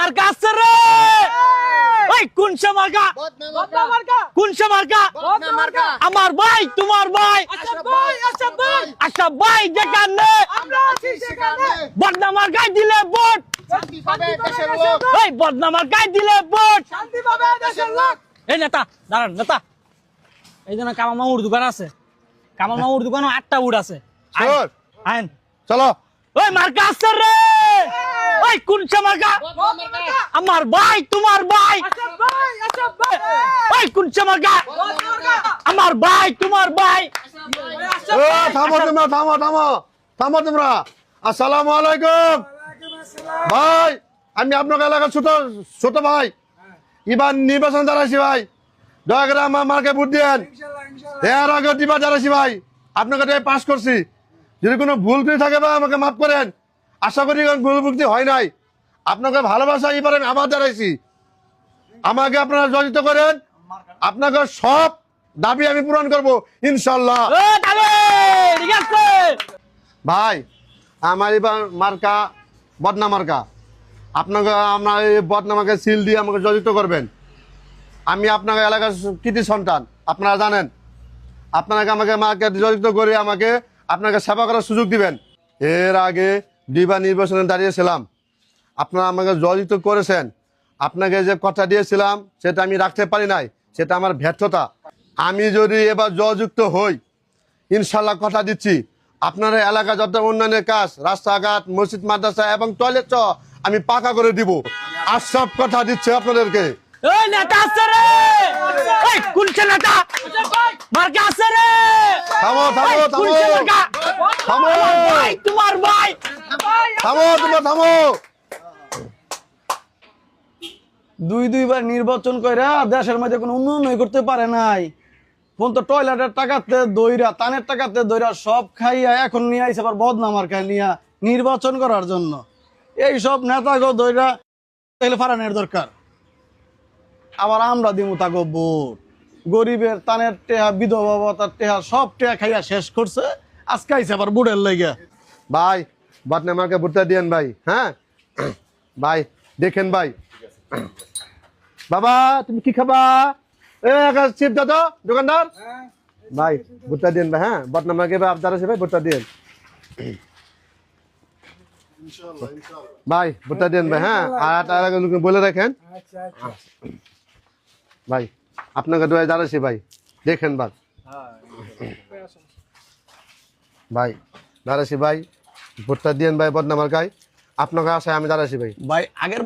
মার্কা আছে রে ওই কোনসা মার্কা বদনা মার্কা কোনসা মার্কা বদনা মার্কা আমার ভাই তোমার ভাই আচ্ছা ভাই যেখানে আমরা আছি সেখানে বদনা মার্কায় দিলে ভোট শান্তি পাবে দেশের লোক ওই বদনা মার্কায় দিলে ভোট শান্তি পাবে দেশের লোক এই নেতা দাঁড়ান নেতা এই জন্য কামাল মামুর দোকান আছে কামাল মামুর দোকানও 8টা উড আছে চল আইন চলো ওই মার্কা আছে রে ওই কোনসা মার্কা বদনা মার্কা আমার ভাই তোমার ভাই আচ্ছা ভাই ওই কোনসা মার্কা বদনা মার্কা আমার ভাই তোমার ভাই ও থামো তোমরা থামো তোমরা আসসালামু আলাইকুম ভাই আমি আপনার এলাকার ছোট ভাই এবার নির্বাচন দাঁড়াইছি ভাই দয়া করে আমার মার্কে ভোট দেন এর আগে দিবার দাঁড়াইছি ভাই আপনাকে পাস করছি যদি কোনো ভুল ত্রুটি থাকে ভাই আমাকে মাফ করেন আশা করি ভুল ভুক্তি হয় নাই আপনাকে ভালোবাসা এবার আমি আবার দাঁড়াইছি আমাকে আপনারা জয়যুক্ত করেন আপনাকে সব দাবি আমি পূরণ করবো ইনশাল্লাহ ও তালে ঠিক আছে ভাই আমার এবার মার্কা বদনা মার্কা আপনাকে আপনার এই বদনা মার্কা সিল দিয়ে আমাকে জয়যুক্ত করবেন আমি আপনাকে এলাকার কৃতি সন্তান আপনারা জানেন আপনাকে আমাকে মার্কা জয়যুক্ত করে আমাকে আপনাকে সেবা করার সুযোগ দিবেন এর আগে দুইবার নির্বাচনে দাঁড়িয়েছিলাম আপনারা আমাকে জয়যুক্ত করেছেন আপনাকে যে কথা দিয়েছিলাম সেটা আমি রাখতে পারি নাই সেটা আমার ব্যর্থতা আমি যদি এবার জয়যুক্ত হই ইনশাল্লাহ কথা দিচ্ছি আপনার এলাকা যত উন্নয়নের কাজ রাস্তাঘাট মসজিদ মাদ্রাসা এবং টয়লেট সহ আমি পাকা করে দিব আর সব কথা দিচ্ছে আপনাদেরকে ওই নেতা আছে রে ওই কোনসা নেতা মার্কা আছে রে থামো কোনসা মার্কা থামো ভাই তোমার ভাই থামো দুইবার নির্বাচন কইরা দেশের মধ্যে কোনো উন্নয়ন করতে পারে নাই ফোন তো টয়লেটের টাকাতে দইরা তানের টাকাতে দইরা সব খাইয়া এখন নিয়ে আইসে আবার বদনা মার্কা নিয়া নির্বাচন করার জন্য এই সব নেতাগো দইরা তেলে ফারানের দরকার আবার আমরা দিমু তাগো ভোট গরিবের তানের টেহা বিধবা ভাতার টেহা সব টেহা খাইয়া শেষ করছে আজকে আইসে আবার বুড়ের লেগে ভাই বদনা মার্কা ভোটটা দিয়েন ভাই হ্যাঁ ভাই দেখেন ভাই বাবা তুমি কি খাবা চিপ দাদা দোকানদার ভাই ভুট্টা দিন ভাই হ্যাঁ বদনামাকে ভাই আপনারা ভাই ভুট্টা দিন ভাই ভুট্টা দিন ভাই হ্যাঁ আর বলে রাখেন ভাই আপনাকে দোয়া দাঁড়াচ্ছি ভাই দেখেন ভাই দাঁড়াচ্ছি ভাই ভুট্টা দিন ভাই বদনামার গায়ে আপনাকে আশায় আমি দাঁড়াচ্ছি ভাই ভাই আগের